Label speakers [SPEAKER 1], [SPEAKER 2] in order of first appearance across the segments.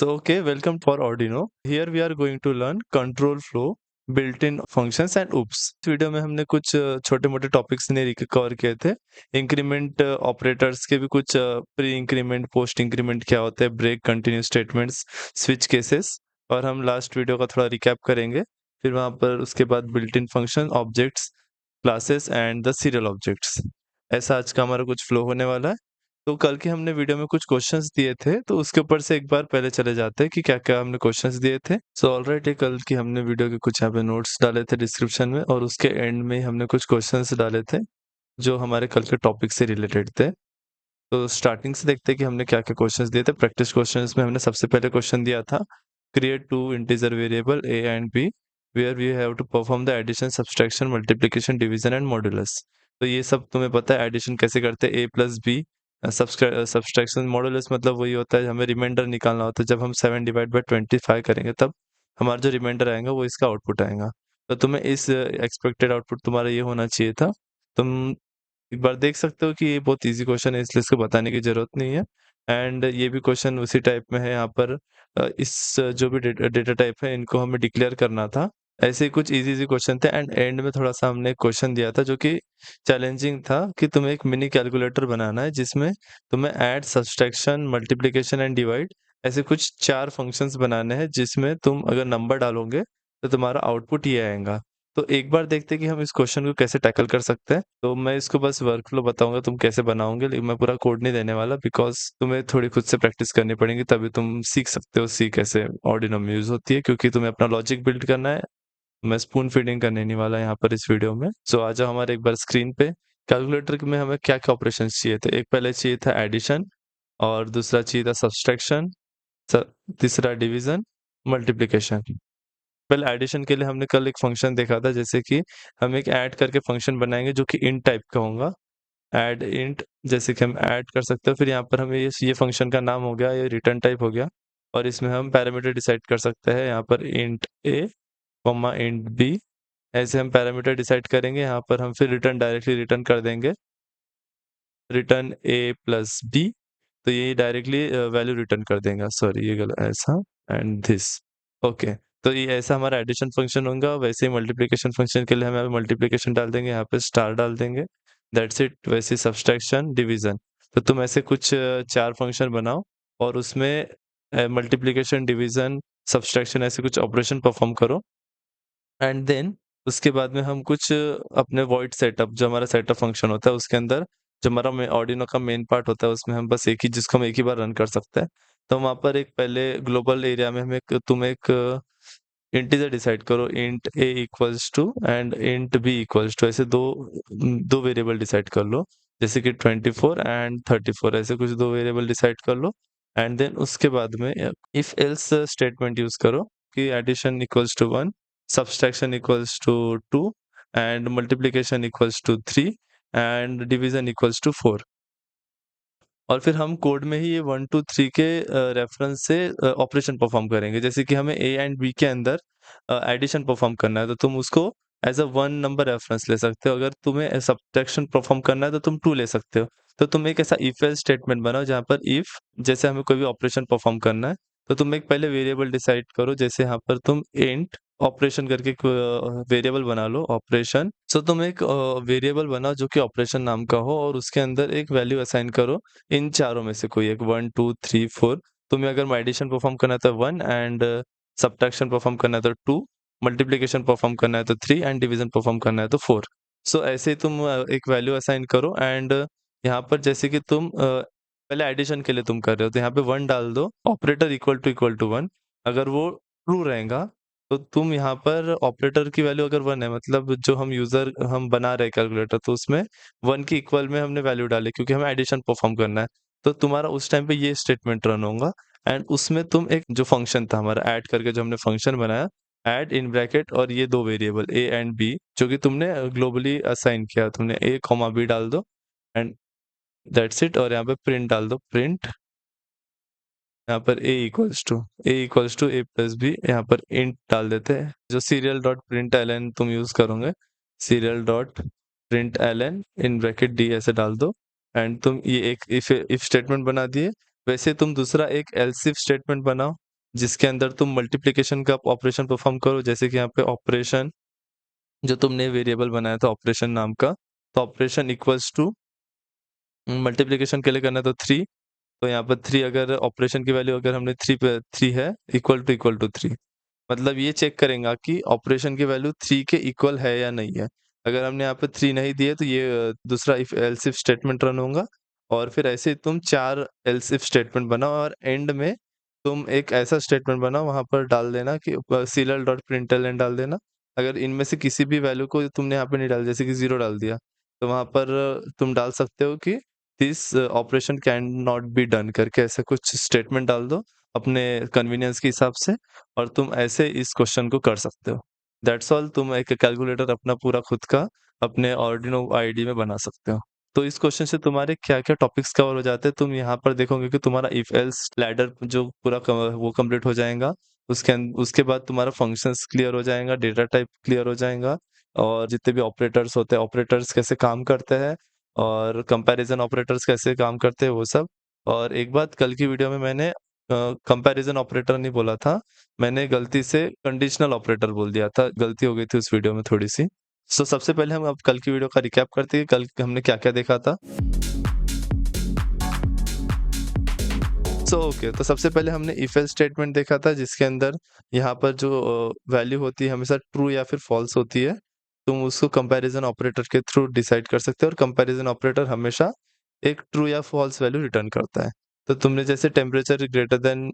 [SPEAKER 1] So, okay, welcome for Arduino. Here we are going to learn control flow, built-in functions and oops. इस video में हमने कुछ छोटे-मोटे topics ने cover किए थे। इंक्रीमेंट ऑपरेटर्स के भी कुछ प्री इंक्रीमेंट, पोस्ट इंक्रीमेंट क्या होते हैं, break, continue statements, switch cases और हम लास्ट वीडियो का थोड़ा रिकैप करेंगे। फिर वहाँ पर उसके बाद built-in function, objects, classes and the serial objects. ऐसा आज का हमारा कुछ फ्लो होने वाला है। तो कल के हमने वीडियो में कुछ क्वेश्चंस दिए थे, तो उसके ऊपर से एक बार पहले चले जाते हैं कि क्या-क्या हमने क्वेश्चंस दिए थे। सो ऑलराइट ये कल की हमने वीडियो के कुछ यहाँ पे नोट्स डाले थे डिस्क्रिप्शन में और उसके एंड में हमने कुछ क्वेश्चंस डाले थे, जो हमारे कल के टॉपिक से रिलेटेड थे। तो स्टार्टिंग से देखते हैं कि हमने क्या-क्या क्वेश्चंस दिए थे। प्रैक्टिस क्वेश्चंस में हमने सबसे पहले क्वेश्चन दिया था, create 2 integer variable a and b where we have to perform the addition, subtraction, multiplication, division and modulus. तो ये सब तुम्हें पता है एडिशन कैसे करते हैं, a plus b, subtraction modulus मतलब वही होता है, हमें रिमाइंडर निकालना होता है। जब हम 7 डिवाइड बाय 25 करेंगे तब हमारा जो रिमाइंडर आएगा वो इसका आउटपुट आएगा। तो तुम्हें इस एक्सपेक्टेड आउटपुट तुम्हारा ये होना चाहिए था। तुम एक बार देख सकते हो कि ये बहुत ईज़ी क्वेश्चन है, इसलिए इसको बताने की ज़रूरत नहीं है। एंड ये भी क्वेश्चन उसी टाइप में है। यहाँ पर इस जो भी डेटा टाइप है इनको हमें डिक्लेयर करना था। ऐसे ही कुछ ईज़ी क्वेश्चन थे एंड एंड में थोड़ा-सा हमने एक क्वेश्चन दिया था जो कि चैलेंजिंग था कि तुम्हें एक मिनी कैलकुलेटर बनाना है जिसमें तुम्हें add, subtraction, multiplication and divide ऐसे कुछ 4 फंक्शंस बनाने हैं जिसमें तुम अगर नंबर डालोगे तो तुम्हारा आउटपुट ये आएगा। तो एक बार देखते हैं कि हम इस क्वेश्चन को कैसे टैकल कर सकते हैं। तो मैं इसको बस वर्कफ्लो बताऊँगा तुम कैसे बनाओगे, लेकिन मैं पूरा कोड नहीं देने वाला बिकॉज़ तुम्हें थोड़ी खुद से प्रैक्टिस करनी पड़ेगी तभी तुम सीख सकते हो सी कैसे आर्डिनो में यूज़ होती है, क्योंकि तुम्हें अपना लॉजिक बिल्ड करना है। मैं स्पून फीडिंग करने नहीं वाला यहाँ पर इस वीडियो में। सो आ जाओ हमारे एक बार स्क्रीन पे। कैलकुलेटर में हमें क्या-क्या ऑपरेशंस चाहिए थे। एक पहले चाहिए था एडिशन और दूसरा चाहिए था सब्सट्रैक्शन, स तीसरा डिवीज़न, मल्टीप्लिकेशन। पहले एडिशन के लिए हमने कल एक फंक्शन देखा था, जैसे कि हम एक ऐड करके फंक्शन बनाएँगे जो कि इंट टाइप का होगा। ऐड इंट जैसे कि हम ऐड कर सकते हो, फिर यहाँ पर हमें ये फंक्शन का नाम हो गया, ये रिटर्न टाइप हो गया और इसमें हम पैरामीटर डिसाइड कर सकते हैं। यहाँ पर इंट a, इंट b ऐसे हम पैरामीटर डिसाइड करेंगे। यहाँ पर हम फिर रिटर्न डायरेक्टली रिटर्न कर देंगे, रिटर्न a प्लस b। तो ये डायरेक्टली वैल्यू रिटर्न कर देगा। सॉरी ये गलत ऐसा एंड दिस। ओके, तो ये ऐसा हमारा एडिशन फंक्शन होगा। वैसे ही मल्टीप्लिकेशन फंक्शन के लिए हम यहाँ पे मल्टीप्लिकेशन डाल देंगे, यहाँ पे स्टार डाल देंगे, दैट्स इट। वैसे सब्सट्रैक्शन, डिवीजन। तो तुम ऐसे कुछ 4 फंक्शन बनाओ और उसमें मल्टीप्लिकेशन, डिवीजन, सब्सट्रैक्शन ऐसे कुछ ऑपरेशन परफॉर्म करो एंड देन उसके बाद में हम कुछ अपने वॉइड सेटअप, जो हमारा सेटअप फंक्शन होता है उसके अंदर जो हमारा आर्डिनो का मेन पार्ट होता है उसमें हम बस जिसको हम एक ही बार रन कर सकते हैं। तो वहाँ पर एक पहले ग्लोबल एरिया में हम एक इंटीजर डिसाइड करो, int a equals to and int b equals to, ऐसे दो वेरिएबल डिसाइड कर लो, जैसे कि 24 एंड 34 ऐसे कुछ दो वेरिएबल डिसाइड कर लो। एंड देन उसके बाद में इफ एल्स स्टेटमेंट यूज करो कि addition equals to 1, subtraction equals to 2 and multiplication equals to 3 and division equals to 4। और फिर हम कोड में ही ये 1, 2, 3 के रेफरेंस से ऑपरेशन परफॉर्म करेंगे। जैसे कि हमें ए एंड बी के अंदर एडिशन परफॉर्म करना है, तो तुम उसको एज़ अ 1 नंबर रेफरेंस ले सकते हो। अगर तुम्हें सब्ट्रैक्शन परफॉर्म करना है, तो तुम 2 ले सकते हो। तो तुम एक ऐसा इफ एल्स स्टेटमेंट बनाओ जहाँ पर इफ जैसे हमें कोई भी ऑपरेशन परफॉर्म करना है, तो तुम एक पहले वेरिएबल डिसाइड करो, जैसे यहाँ पर तुम इंट ऑपरेशन करके एक वेरिएबल बना लो ऑपरेशन। सो तुम एक वेरिएबल बनाओ जो कि ऑपरेशन नाम का हो और उसके अंदर एक वैल्यू असाइन करो इन चारों में से कोई एक, 1, 2, 3, 4। तुम्हें अगर एडिशन परफॉर्म करना है तो 1 एंड सब्ट्रैक्शन परफॉर्म करना है तो 2, मल्टीप्लिकेशन परफॉर्म करना है तो 3 एंड डिवीजन परफॉर्म करना है तो 4। सो ऐसे ही तुम एक वैल्यू असाइन करो एंड यहाँ पर जैसे कि तुम पहले एडिशन के लिए तुम कर रहे हो तो यहाँ पे 1 डाल दो, ऑपरेटर इक्वल टू 1। अगर वो ट्रू रहेगा तो तुम यहाँ पर ऑपरेटर की वैल्यू अगर 1 है, मतलब जो हम बना रहे हैं कैलकुलेटर, तो उसमें 1 के इक्वल में हमने वैल्यू डाली क्योंकि हमें एडिशन परफॉर्म करना है। तो तुम्हारा उस टाइम पे ये स्टेटमेंट रन होगा एंड उसमें तुम एक जो फंक्शन था हमारा ऐड करके जो हमने फंक्शन बनाया, ऐड इन ब्रैकेट और ये 2 वेरिएबल a एंड b जो कि तुमने ग्लोबली असाइन किया, तुमने a, b डाल दो एंड दैट्स इट। और यहाँ पे प्रिंट डाल दो, प्रिंट यहाँ पर a प्लस b, यहाँ पर इंट डाल देते हैं। जो सीरियल डॉट प्रिंट एलन तुम यूज करोगे, serial dot println in bracket d ऐसे डाल दो एंड तुम ये एक इफ स्टेटमेंट बना दिए। वैसे तुम दूसरा एक एल्स इफ स्टेटमेंट बनाओ जिसके अंदर तुम मल्टीप्लिकेशन का ऑपरेशन परफॉर्म करो, जैसे कि यहाँ पे ऑपरेशन जो तुमने वेरिएबल बनाया था ऑपरेशन नाम का, तो ऑपरेशन इक्वल्स टू मल्टीप्लिकेशन के लिए करना है तो 3, तो यहाँ पर 3 अगर ऑपरेशन की वैल्यू अगर हमने 3 पे 3 है इक्वल टू 3, मतलब ये चेक करेगा कि ऑपरेशन की वैल्यू 3 के इक्वल है या नहीं है। अगर हमने यहाँ पे 3 नहीं दिए तो ये दूसरा if else if statement run होगा और फिर ऐसे ही तुम 4 एल्स इफ स्टेटमेंट बनाओ और एंड में तुम एक ऐसा स्टेटमेंट बनाओ, वहाँ पर डाल देना कि सीरियल डॉट प्रिंटलन डाल देना। अगर इनमें से किसी भी वैल्यू को तुमने यहाँ पे नहीं डाला, जैसे कि 0 डाल दिया, तो वहाँ पर तुम डाल सकते हो कि this operation can not be done करके ऐसा कुछ स्टेटमेंट डाल दो अपने कन्वीनियंस के हिसाब से, और तुम ऐसे इस क्वेश्चन को कर सकते हो। That's all. तुम एक कैलकुलेटर अपना पूरा खुद का अपने आर्डिनो आईडी में बना सकते हो। तो इस क्वेश्चन से तुम्हारे क्या-क्या टॉपिक्स कवर हो जाते हैं, तुम यहाँ पर देखोगे कि तुम्हारा इफ एल्स लैडर जो पूरा वो कंप्लीट हो जाएगा। उसके बाद तुम्हारा फंक्शंस क्लियर हो जाएगा, डेटा टाइप क्लियर हो जाएगा, और जितने भी ऑपरेटर्स होते हैं, ऑपरेटर्स कैसे काम करते हैं और कंपैरिजन ऑपरेटर्स कैसे काम करते हैं वो सब। और एक बात, कल की वीडियो में मैंने कंपैरिजन ऑपरेटर नहीं बोला था, मैंने गलती से कंडीशनल ऑपरेटर बोल दिया था, गलती हो गई थी उस वीडियो में थोड़ी-सी। सबसे पहले हम अब कल की वीडियो का रिकैप करते हैं, कल हमने क्या-क्या देखा था। ओके, तो सबसे पहले हमने इफ एल्स स्टेटमेंट देखा था, जिसके अंदर यहाँ पर जो वैल्यू होती है हमेशा ट्रू या फिर फॉल्स होती है। तुम उसको कंपैरिजन ऑपरेटर के थ्रू डिसाइड कर सकते हो, और कंपैरिजन ऑपरेटर हमेशा एक ट्रू या फॉल्स वैल्यू रिटर्न करता है। तो तुमने जैसे टेम्परेचर ग्रेटर देन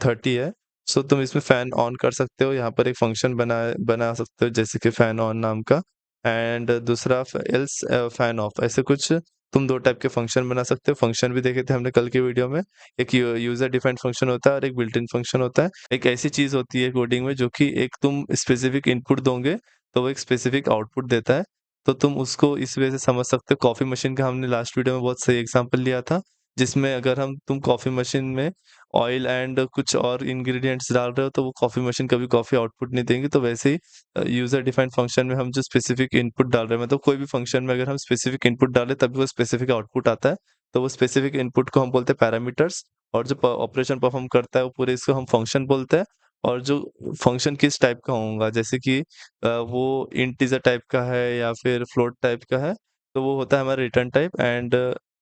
[SPEAKER 1] 30 है, सो तुम इसमें फैन ऑन कर सकते हो, यहाँ पर एक फंक्शन बना सकते हो जैसे कि फैन ऑन नाम का, एंड दूसरा एल्स फैन ऑफ, ऐसे कुछ तुम 2 टाइप के फंक्शन बना सकते हो। फंक्शन भी देखे थे हमने कल की वीडियो में, एक यूज़र डिफाइंड फंक्शन होता है और एक बिल्ट इन फंक्शन होता है। एक ऐसी चीज़ होती है कोडिंग में जो कि एक तुम स्पेसिफिक इनपुट दोगे, तो वो एक स्पेसिफिक आउटपुट देता है। तो तुम उसको इस वजह से समझ सकते हो। कॉफ़ी मशीन का हमने लास्ट वीडियो में बहुत सही एग्ज़ाम्पल लिया था, जिसमें अगर तुम कॉफ़ी मशीन में ऑयल एंड कुछ और इंग्रीडिएंट्स डाल रहे हो, तो वो कॉफ़ी मशीन कभी कॉफ़ी आउटपुट नहीं देंगी। तो वैसे ही यूज़र डिफाइंड फंक्शन में हम जो स्पेसिफिक इनपुट डाल रहे हैं, मतलब कोई भी फंक्शन में अगर हम स्पेसिफिक इनपुट डालें तभी वो स्पेसिफिक आउटपुट आता है। तो वो स्पेसिफिक इनपुट को हम बोलते हैं पैरामीटर्स, और जो ऑपरेशन परफॉर्म करता है वो पूरे इसको हम फंक्शन बोलते हैं। और जो फंक्शन किस टाइप का होगा, जैसे कि वो इंटीजर टाइप का है या फिर फ्लोट टाइप का है, तो वो होता है हमारा रिटर्न टाइप। एंड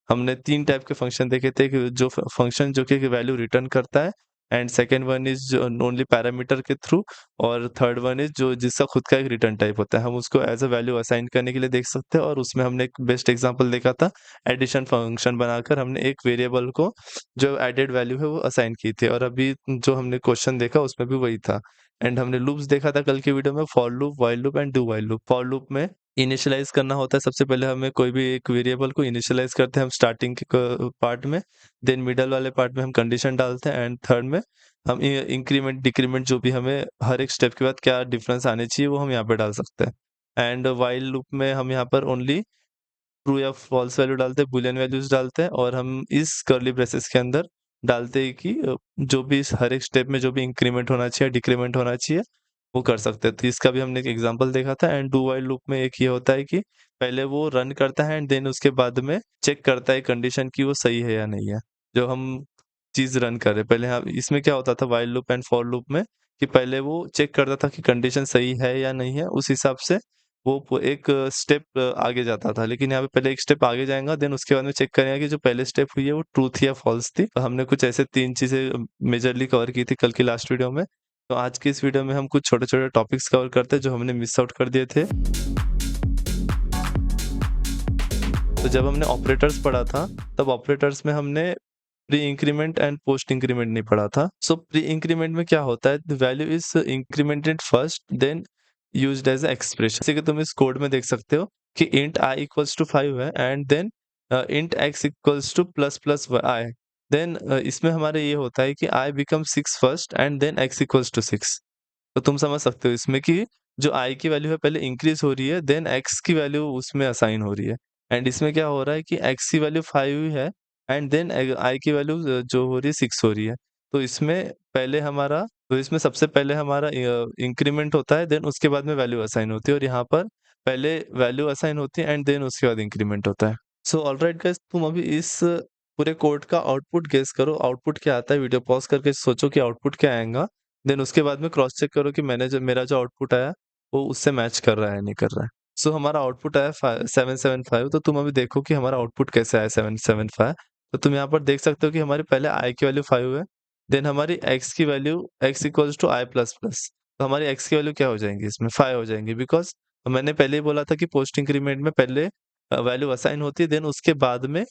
[SPEAKER 1] हमने 3 टाइप के फंक्शन देखे थे, कि जो फंक्शन जो कि वैल्यू रिटर्न करता है, and second one is only parameter के थ्रू, और थर्ड वन इज जो जिसका खुद का एक रिटर्न टाइप होता है, हम उसको एज अ वैल्यू असाइन करने के लिए देख सकते हैं। और उसमें हमने एक बेस्ट एग्जांपल देखा था, एडिशन फंक्शन बनाकर हमने एक वेरिएबल को जो एडेड वैल्यू है वो असाइन की थी, और अभी जो हमने क्वेश्चन देखा उसमें भी वही था। एंड हमने लूप्स देखा था कल की वीडियो में, for loop, while loop and do while loop. For loop में इनिशियलाइज करना होता है, सबसे पहले हमें कोई भी एक वेरिएबल को इनिशियलाइज करते हैं हम स्टार्टिंग के पार्ट में, देन मिडल वाले पार्ट में हम कंडीशन डालते हैं, एंड थर्ड में हम इंक्रीमेंट डिक्रीमेंट जो भी हमें हर एक स्टेप के बाद क्या डिफरेंस आने चाहिए वो हम यहाँ पे डाल सकते हैं। एंड व्हाइल लूप में हम यहाँ पर ओनली ट्रू या फॉल्स वैल्यू डालते हैं, बूलियन वैल्यूज डालते हैं, और हम इस कर्ली ब्रेसेस के अंदर डालते हैं कि जो भी इस हर एक स्टेप में जो भी इंक्रीमेंट होना चाहिए, डिक्रीमेंट होना चाहिए, वो कर सकते हैं। तो इसका भी हमने एक एग्जांपल देखा था। एंड डू व्हाइल लूप में एक ये होता है कि पहले वो रन करता है एंड देन उसके बाद में चेक करता है कंडीशन की वो सही है या नहीं है, जो हम चीज़ रन कर रहे हैं। पहले हम इसमें क्या होता था while loop and for loop में, कि पहले वो चेक करता था कि कंडीशन सही है या नहीं है, उस हिसाब से वो एक स्टेप आगे जाता था। लेकिन यहाँ पे पहले एक स्टेप आगे जाएगा, देन उसके बाद में चेक करेगा कि जो पहले स्टेप हुई है वो ट्रू थी या फॉल्स थी। तो हमने कुछ ऐसे 3 चीज़ें मेजरली कवर की थी कल की लास्ट वीडियो में। तो आज की इस वीडियो में हम कुछ छोटे-छोटे टॉपिक्स कवर करते हैं जो हमने मिस आउट कर दिए थे। तो जब हमने ऑपरेटर्स पढ़ा था, तब ऑपरेटर्स में हमने pre increment and post increment नहीं पढ़ा था। प्री इंक्रीमेंट में क्या होता है, the value is incremented first then used as a expression. जैसे कि तुम इस कोड में देख सकते हो कि इंट i इक्वल्स टू 5 है, and then int x equals to plus plus i। Then इसमें हमारे ये होता है कि i become 6 first and then x equals to 6। तो तुम समझ सकते हो इसमें कि जो i की वैल्यू है पहले इंक्रीज हो रही है, देन x की वैल्यू उसमें असाइन हो रही है। एंड इसमें क्या हो रहा है कि x की वैल्यू 5 है, एंड देन i की वैल्यू जो हो रही है 6 हो रही है। तो इसमें पहले हमारा तो इसमें सबसे पहले हमारा इंक्रीमेंट होता है, देन उसके बाद में वैल्यू असाइन होती है, और यहाँ पर पहले वैल्यू असाइन होती है एंड देन उसके बाद इंक्रीमेंट होता है। ऑलराइट गाइस, तुम अभी इस पूरे कोड का आउटपुट गेस करो, आउटपुट क्या आता है, वीडियो पॉज़ करके सोचो कि आउटपुट क्या आएगा। देन उसके बाद में क्रॉस चेक करो कि मेरा जो आउटपुट आया, वो उससे मैच कर रहा है, नहीं कर रहा है। सो हमारा आउटपुट आया 775, तो तुम अभी देखो कि हमारा आउटपुट कैसा है 775। तो तुम यहाँ पर देख सकते हो कि हमारी पहले i की वैल्यू 5 है, देन हमारी x की value x equals to i plus plus. तो हमारी x की वैल्यू क्या हो जाएँगी इसमें 5 हो जाएँगी, बिकॉज़ मैंने पहले ही बोला था कि पोस्ट इंक्रीमेंट में पहले वैल्यू असाइन होती है, देन उसके बाद में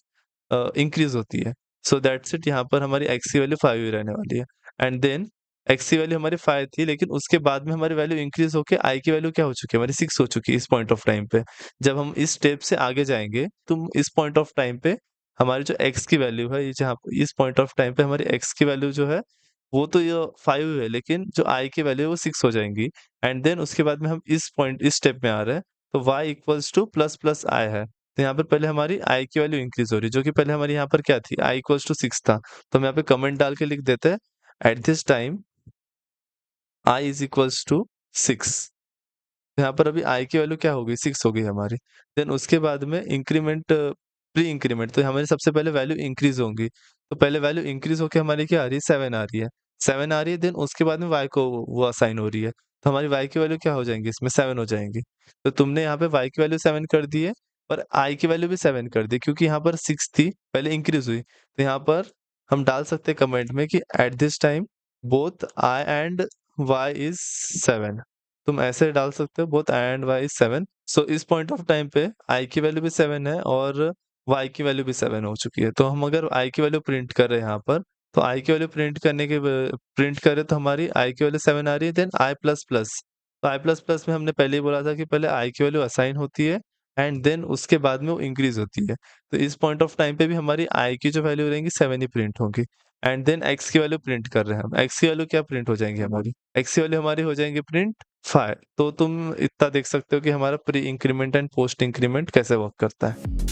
[SPEAKER 1] इंक्रीज़ होती है। सो दैट्स इट, यहाँ पर हमारी x की वैल्यू 5 ही रहने वाली है। एंड देन x की वैल्यू हमारी 5 थी, लेकिन उसके बाद में हमारी वैल्यू इंक्रीज़ होके i की वैल्यू क्या हो चुकी है, हमारी 6 हो चुकी है इस पॉइंट ऑफ टाइम पे। जब हम इस स्टेप से आगे जाएँगे, तो इस पॉइंट ऑफ टाइम पे हमारी जो x की वैल्यू है, ये जहाँ इस पॉइंट ऑफ टाइम पे हमारी x की वैल्यू जो है, वो तो ये 5 है, लेकिन जो i की वैल्यू है वो 6 हो जाएँगी। एंड देन उसके बाद में हम इस स्टेप में आ रहे हैं, तो y equals to plus plus i है। तो यहाँ पे पहले हमारी i की वैल्यू इंक्रीज़ हो रही है, जो कि पहले हमारी यहाँ पर क्या थी, i इक्वल्स टू 6 था। तो हम यहाँ पे कमेंट डाल के लिख देते हैं, at this time i is equals to 6। यहाँ पर अभी i की वैल्यू क्या हो गई, 6 हो गई हमारी। देन उसके बाद में इंक्रीमेंट, प्री इंक्रीमेंट, तो हमारी सबसे पहले वैल्यू इंक्रीज़ होंगी। तो पहले वैल्यू इंक्रीज़ होके हमारी क्या आ रही है, 7 आ रही है। 7 आ रही है, देन उसके बाद में y को वो असाइन हो रही है। तो हमारी y की वैल्यू क्या हो जाएँगी, इसमें 7 हो जाएँगी। तो तुमने यहाँ पे y की वैल्यू 7 कर दी है, और i की वैल्यू भी 7 कर दी, क्योंकि यहाँ पर 6 थी, पहले इंक्रीज़ हुई। तो यहाँ पर हम डाल सकते हैं कमेंट में कि eight this time both i and y is 7। तुम ऐसे डाल सकते हो, both i and y is 7। सो इस पॉइंट ऑफ टाइम पे i की वैल्यू भी 7 है और y की वैल्यू भी 7 हो चुकी है। तो हम अगर i की वैल्यू प्रिंट कर रहे हैं यहाँ पर, तो i की वैल्यू प्रिंट करें तो हमारी i की वैल्यू 7 आ रही है, देन i प्लस प्लस। तो i प्लस प्लस में हमने पहले ही बोला था कि पहले i की वैल्यू असाइन होती है, एंड देन उसके बाद में वो इंक्रीज़ होती है। तो इस पॉइंट ऑफ टाइम पे भी हमारी i की जो वैल्यू रहेंगी 7 ही प्रिंट होंगी। एंड देन x की वैल्यू प्रिंट कर रहे हैं हम। x की वैल्यू क्या प्रिंट हो जाएँगी हमारी? x की वैल्यू हमारी हो जाएँगी प्रिंट 5। तो तुम इतना देख सकते हो कि हमारा pre increment and post increment कैसे वर्क करता है।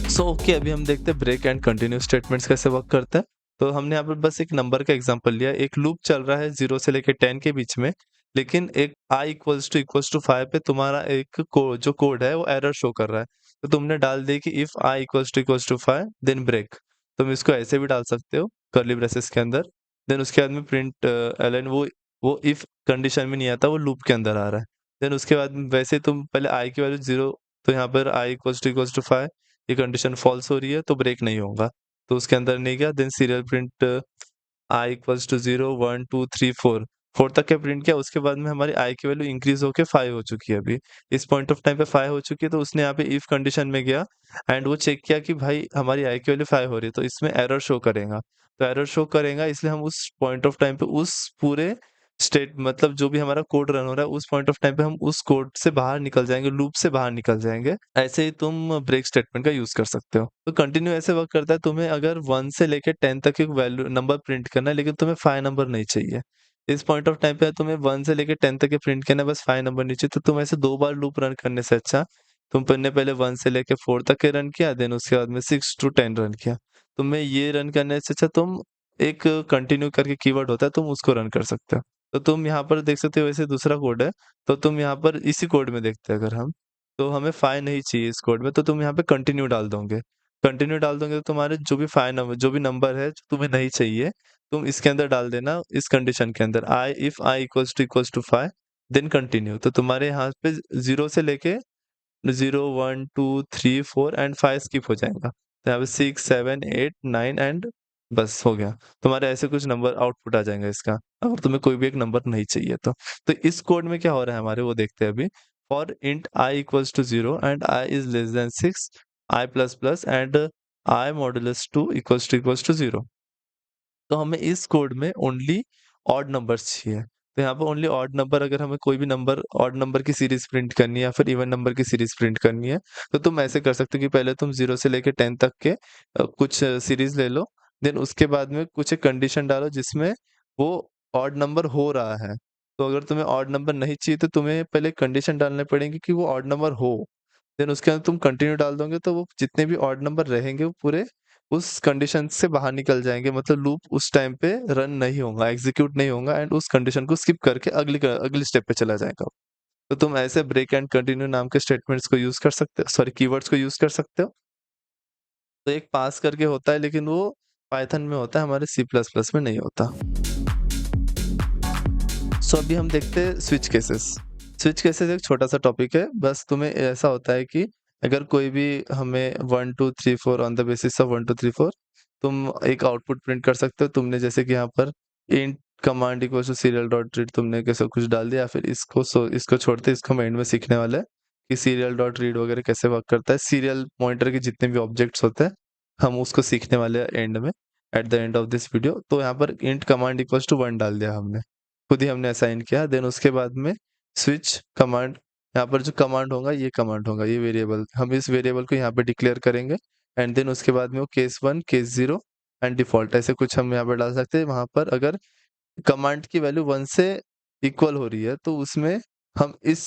[SPEAKER 1] सो ओके, अभी हम देखते हैं ब्रेक एंड कंटिन्यू स्टेटमेंट्स कैसे वर्क करते हैं। तो हमने यहाँ पर बस एक नंबर का एग्जांपल लिया, एक लूप चल रहा है 0 से लेके 10 के बीच में, लेकिन एक i इक्वल्स टू 5 पे तुम्हारा एक जो कोड है वो एरर शो कर रहा है। तो तुमने डाल दिया कि if i equals to 5 then break. तुम इसको ऐसे भी डाल सकते हो कर्ली ब्रेसेस के अंदर। देन उसके बाद में प्रिंट एलन, वो इफ कंडीशन में नहीं आता, वो लूप के अंदर आ रहा है। देन उसके बाद में वैसे तुम पहले i की वैल्यू 0, तो यहाँ पर i इक्वल्स टू 5, ये कंडीशन फॉल्स हो रही है तो ब्रेक नहीं होगा। तो उसके अंदर नहीं गया, then serial print i equals to 0, 1, 2, 3, 4, 4 तक के प्रिंट किया। उसके बाद में हमारी i की वैल्यू इंक्रीज़ होके 5 हो चुकी है अभी। इस पॉइंट ऑफ टाइम पे 5 हो चुकी है, तो उसने यहाँ पे इफ कंडीशन में गया एंड वो चेक किया कि भाई हमारी i की वैल्यू 5 हो रही है, तो इसमें एरर शो करेगा। तो एरर शो करेगा, इसलिए हम उस पॉइंट ऑफ टाइम पे उस पूरे स्टेट, मतलब जो भी हमारा कोड रन हो रहा है, उस पॉइंट ऑफ टाइम पे हम उस कोड से बाहर निकल जाएँगे, लूप से बाहर निकल जाएँगे। ऐसे ही तुम ब्रेक स्टेटमेंट का यूज़ कर सकते हो। तो कंटिन्यू ऐसे वर्क करता है, तुम्हें अगर 1 से लेके 10 तक एक वैल्यू नंबर प्रिंट करना है, लेकिन तुम्हें 5 नंबर नहीं चाहिए। इस पॉइंट ऑफ टाइम पे तुम्हें 1 से लेके 10 तक के प्रिंट करना है, बस 5 नंबर नहीं चाहिए। तो तुम ऐसे 2 बार लूप रन करने से अच्छा, तुमने पहले 1 से लेके 4 तक के रन किया, देन उसके बाद में 6 टू 10 रन किया। तुम्हें ये रन करने से अच्छा तुम एक कंटिन्यू करके कीवर्ड होता है, तुम उसको रन कर सकते हो। तो तुम यहाँ पर देख सकते हो, वैसे दूसरा कोड है, तो तुम यहाँ पर इसी कोड में देखते हैं अगर हम, तो हमें 5 नहीं चाहिए इस कोड में, तो तुम यहाँ पे कंटिन्यू डाल दोगे। कंटिन्यू डाल दोगे तो तुम्हारे जो भी नंबर है जो तुम्हें नहीं चाहिए, तुम इसके अंदर डाल देना, इस कंडीशन के अंदर if i equals to 5 then continue. तो तुम्हारे यहाँ पे 0 से लेके 0, 1, 2, 3, 4 एंड 5 स्किप हो जाएगा। तो यहाँ पे 6, 7, 8, 9 एंड बस हो गया। तुम्हारे ऐसे कुछ नंबर आउटपुट आ जाएगा इसका, अगर तुम्हें कोई भी एक नंबर नहीं चाहिए तो। तो इस कोड में क्या हो रहा है हमारे, वो देखते हैं अभी। For int i equals to 0 and i is less than 6, i plus plus and i modulus 2 equals to 0। तो हमें इस कोड में ओनली ऑड नंबर्स चाहिए। तो यहाँ पे ओनली ऑड नंबर, अगर हमें कोई भी नंबर ऑड नंबर की सीरीज़ प्रिंट करनी है या फिर इवन नंबर की सीरीज़ प्रिंट करनी है, तो तुम ऐसे कर सकते हो कि पहले तुम 0 से लेके 10 तक के कुछ सीरीज़ ले लो, देन उसके बाद में कुछ एक कंडीशन डालो जिसमें वो ऑड नंबर हो रहा है। तो अगर तुम्हें ऑड नंबर नहीं चाहिए तो तुम्हें पहले कंडीशन डालने पड़ेंगे कि वो ऑड नंबर हो। देन उसके अंदर तुम कंटिन्यू डाल दोगे, तो वो जितने भी ऑड नंबर रहेंगे वो पूरे उस कंडीशन से बाहर निकल जाएँगे, मतलब लूप उस टाइम पे रन नहीं होगा, एग्ज़ीक्यूट नहीं होगा एंड उस कंडीशन को स्किप करके अगली स्टेप पे चला जाएगा। तो तुम ऐसे ब्रेक एंड कंटिन्यू नाम के स्टेटमेंट्स को यूज़ कर सकते हो, सॉरी कीवर्ड्स को यूज़ कर सकते हो। तो एक पास करके होता है, लेकिन वो पाइथन में होता है, हमारे सी प्लस प्लस में नहीं होता। सो अभी हम देखते हैं स्विच केसेस। स्विच केसेस एक छोटा-सा टॉपिक है, बस तुम्हें ऐसा होता है कि अगर कोई भी हमें 1 2 3 4 ऑन द बेसिस ऑफ 1 2 3 4 तुम एक आउटपुट प्रिंट कर सकते हो। तुमने जैसे कि यहाँ पर int command equals to serial dot read तुमने कैसे कुछ डाल दिया, फिर इसको छोड़ते इसको हम एंड में सीखने वाले हैं कि सीरियल डॉट रीड वगैरह कैसे वर्क करता है। सीरियल पॉइंटर के जितने भी ऑब्जेक्ट्स होते हैं, हम उसको सीखने वाले हैं एंड में, at the end of this video. तो यहाँ पर इंट कमांड इक्वल्स टू 1 डाल दिया हमने, खुद ही हमने असाइन किया। देन उसके बाद में स्विच कमांड, यहाँ पर जो कमांड होगा ये कमांड होगा, ये वेरिएबल, हम इस वेरिएबल को यहाँ पे डिक्लेयर करेंगे। एंड देन उसके बाद में वो केस 1 केस 0 एंड डिफ़ॉल्ट ऐसे कुछ हम यहाँ पे डाल सकते हैं। वहाँ पर अगर कमांड की वैल्यू 1 से इक्वल हो रही है तो उसमें हम इस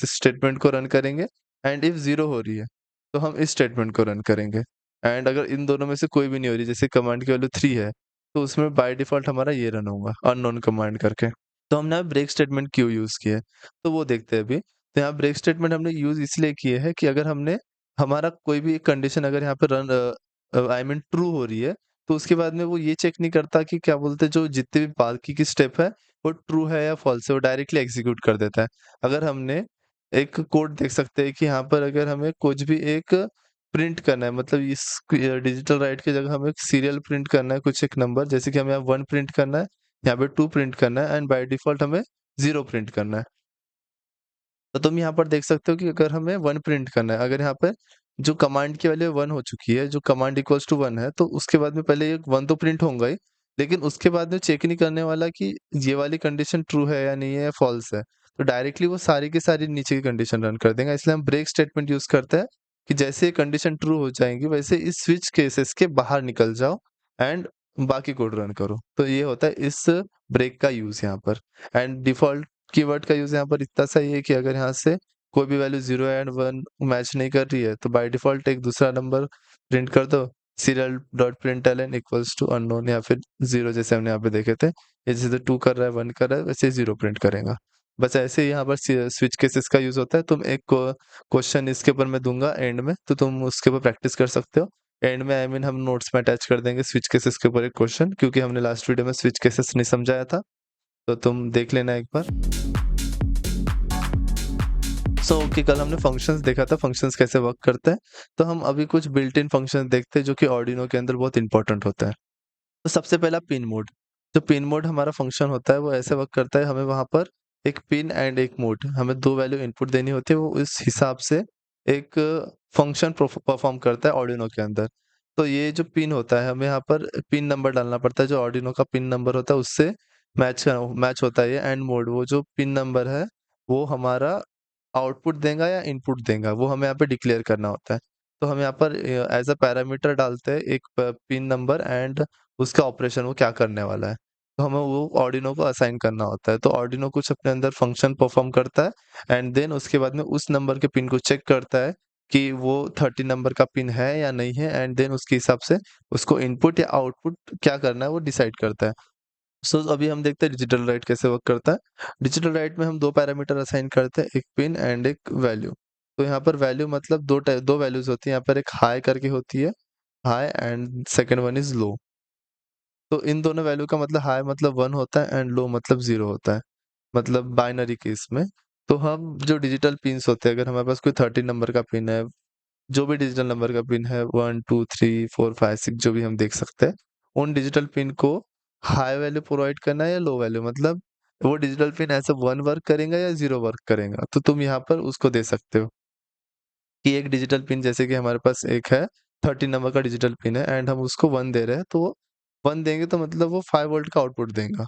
[SPEAKER 1] स्टेटमेंट को रन करेंगे। एंड इफ 0 हो रही है तो हम इस स्टेटमेंट को रन करेंगे। एंड अगर इन दोनों में से कोई भी नहीं हो रही, जैसे कमांड की वैल्यू 3 है, तो उसमें बाय डिफ़ॉल्ट हमारा ये रन होगा अननोन कमांड करके। तो हमने यहाँ ब्रेक स्टेटमेंट क्यों यूज़ किया है, तो वो देखते हैं अभी। तो यहाँ ब्रेक स्टेटमेंट हमने यूज़ इसलिए किए है कि अगर हमने हमारा कोई भी कंडीशन अगर यहाँ पे रन आई मीन ट्रू हो रही है, तो उसके बाद में वो ये चेक नहीं करता कि क्या बोलते हैं, जो जितने भी बाकी की स्टेप है वो ट्रू है या फॉल्स है, वो डायरेक्टली एग्जीक्यूट कर देता है। अगर हमने एक कोड देख सकते हैं कि यहाँ पर अगर हमें कुछ भी एक प्रिंट करना है, मतलब इस डिजिटल राइट की जगह हमें सीरियल प्रिंट करना है, कुछ एक नंबर, जैसे कि हमें यहाँ 1 प्रिंट करना है, यहाँ पे 2 प्रिंट करना है एंड बाय डिफ़ॉल्ट हमें 0 प्रिंट करना है। तो तुम यहाँ पर देख सकते हो कि अगर हमें 1 प्रिंट करना है, अगर यहाँ पे जो कमांड की वैल्यू 1 हो चुकी है, जो कमांड इक्वल्स टू 1 है, तो उसके बाद में पहले ये 1 तो प्रिंट होगा ही, लेकिन उसके बाद में चेक नहीं करने वाला कि ये वाली कंडीशन ट्रू है या नहीं है या फॉल्स है। तो डायरेक्टली वो सारी की सारी नीचे की कंडीशन रन कर देगा। इसलिए हम ब्रेक स्टेटमेंट यूज़ करते हैं कि जैसे ये कंडीशन ट्रू हो जाएँगी, वैसे इस स्विच केसेस के बाहर निकल जाओ एंड बाकी कोड रन करो। तो ये होता है इस ब्रेक का यूज़ यहाँ पर। एंड डिफ़ॉल्ट कीवर्ड का यूज़ यहाँ पर इतना सा ही है कि अगर यहाँ से कोई भी वैल्यू 0 एंड 1 मैच नहीं कर रही है, तो बाय डिफ़ॉल्ट एक दूसरा नंबर प्रिंट कर दो, serial dot println equals to unknown या फिर 0, जैसे हमने यहाँ पे देखे थे। ये जैसे 2 कर रहा है, 1 कर रहा है, वैसे 0 प्रिंट करेगा। बस ऐसे ही यहाँ पर स्विच केसेस का यूज़ होता है। तुम एक क्वेश्चन इसके ऊपर मैं दूँगा एंड में, तो तुम उसके ऊपर प्रैक्टिस कर सकते हो। एंड में आई मीन हम नोट्स में अटैच कर देंगे स्विच केसेस के ऊपर एक क्वेश्चन, क्योंकि हमने लास्ट वीडियो में स्विच केसेस नहीं समझाया था, तो तुम देख लेना एक बार। कि कल हमने फंक्शंस देखा था, फंक्शंस कैसे वर्क करते हैं। तो हम अभी कुछ बिल्ट इन फंक्शंस देखते हैं जो कि आर्डिनो के अंदर बहुत इंपॉर्टेंट होता है। तो सबसे पहला पिन मोड। जो पिन मोड हमारा फंक्शन होता है वो ऐसे वर्क करता है, हमें वहाँ पर एक पिन एंड एक मोड, हमें 2 वैल्यू इनपुट देनी होती है, वो इस हिसाब से एक फंक्शन परफॉर्म करता है आर्डिनो के अंदर। तो ये जो पिन होता है, हमें यहाँ पर पिन नंबर डालना पड़ता है, जो आर्डिनो का पिन नंबर होता है उससे मैच होता है ये। एंड मोड, वो जो पिन नंबर है वो हमारा आउटपुट देगा या इनपुट देगा, वो हमें यहाँ पे डिक्लेयर करना होता है। तो हम यहाँ पर एज़ अ पैरामीटर डालते हैं एक प पिन नंबर एंड उसका ऑपरेशन, वो क्या करने वाला है। तो हमें वो आर्डिनो को असाइन करना होता है। तो आर्डिनो कुछ अपने अंदर फंक्शन परफॉर्म करता है एंड देन उसके बाद में उस नंबर के पिन को चेक करता है कि वो 30 नंबर का पिन है या नहीं है, एंड देन उसके हिसाब से उसको इनपुट या आउटपुट क्या करना है वो डिसाइड करता है। अभी हम देखते हैं डिजिटल राइट कैसे वर्क करता है। डिजिटल राइट में हम 2 पैरामीटर असाइन करते हैं, एक पिन एंड एक वैल्यू। तो यहाँ पर वैल्यू मतलब 2 वैल्यूज़ होती हैं, यहाँ पर एक हाई करके होती है, high and second one is low. तो इन दोनों वैल्यू का मतलब हाई मतलब 1 होता है एंड लो मतलब 0 होता है, मतलब बाइनरी केस में। तो हम जो डिजिटल पिन्स होते हैं, अगर हमारे पास कोई 30 नंबर का पिन है, जो भी डिजिटल नंबर का पिन है 1 2 3 4 5 6 जो भी हम देख सकते हैं, उन डिजिटल पिन को हाई वैल्यू प्रोवाइड करना है या लो वैल्यू, मतलब वो डिजिटल पिन ऐसे 1 वर्क करेगा या 0 वर्क करेगा, तो तुम यहाँ पर उसको दे सकते हो कि एक डिजिटल पिन, जैसे कि हमारे पास एक है 30 नंबर का डिजिटल पिन है एंड हम उसको 1 दे रहे हैं, तो वो 1 देंगे तो मतलब वो 5 वोल्ट का आउटपुट देगा।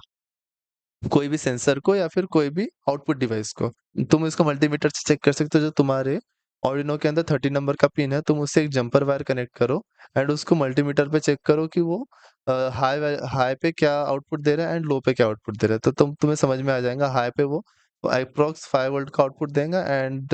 [SPEAKER 1] कोई भी सेंसर को या फिर कोई भी आउटपुट डिवाइस को। तुम इसको मल्टीमीटर से चेक कर सकते हो, जो तुम्हारे आर्डिनो के अंदर 30 नंबर का पिन है, तुम उससे एक जम्पर वायर कनेक्ट करो एंड उसको मल्टीमीटर पे चेक करो कि वो हाई पे क्या आउटपुट दे रहा है एंड लो पे क्या आउटपुट दे रहा है। तो तुम्हें समझ में आ जाएगा, हाई पे वो एप्रॉक्स 5 वोल्ट का आउटपुट देगा एंड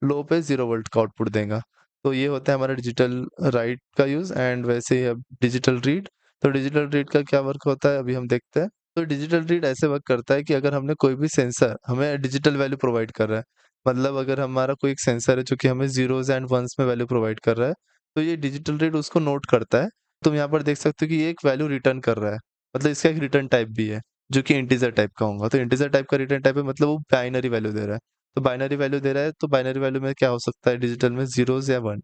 [SPEAKER 1] लो पे 0 वोल्ट का आउटपुट देगा। तो ये होता है हमारा डिजिटल राइट का यूज़। एंड वैसे ही अब डिजिटल रीड। तो डिजिटल रीड का क्या वर्क होता है अभी हम देखते हैं। तो डिजिटल रीड ऐसे वर्क करता है कि अगर हमने कोई भी सेंसर हमें डिजिटल वैल्यू प्रोवाइड कर रहा है, मतलब अगर हमारा कोई एक सेंसर है जो कि हमें ज़ीरोज़ एंड वन्स में वैल्यू प्रोवाइड कर रहा है, तो ये डिजिटल रीड उसको नोट करता है। तुम यहाँ पर देख सकते हो कि ये एक वैल्यू रिटर्न कर रहा है, मतलब इसका एक रिटर्न टाइप भी है, जो कि इंटीजर टाइप का होगा। तो इंटीजर टाइप का रिटर्न टाइप है, मतलब वो बाइनरी वैल्यू दे रहा है। तो बाइनरी वैल्यू दे रहा है, तो बाइनरी वैल्यू में क्या हो सकता है डिजिटल में, ज़ीरोज़ या 1।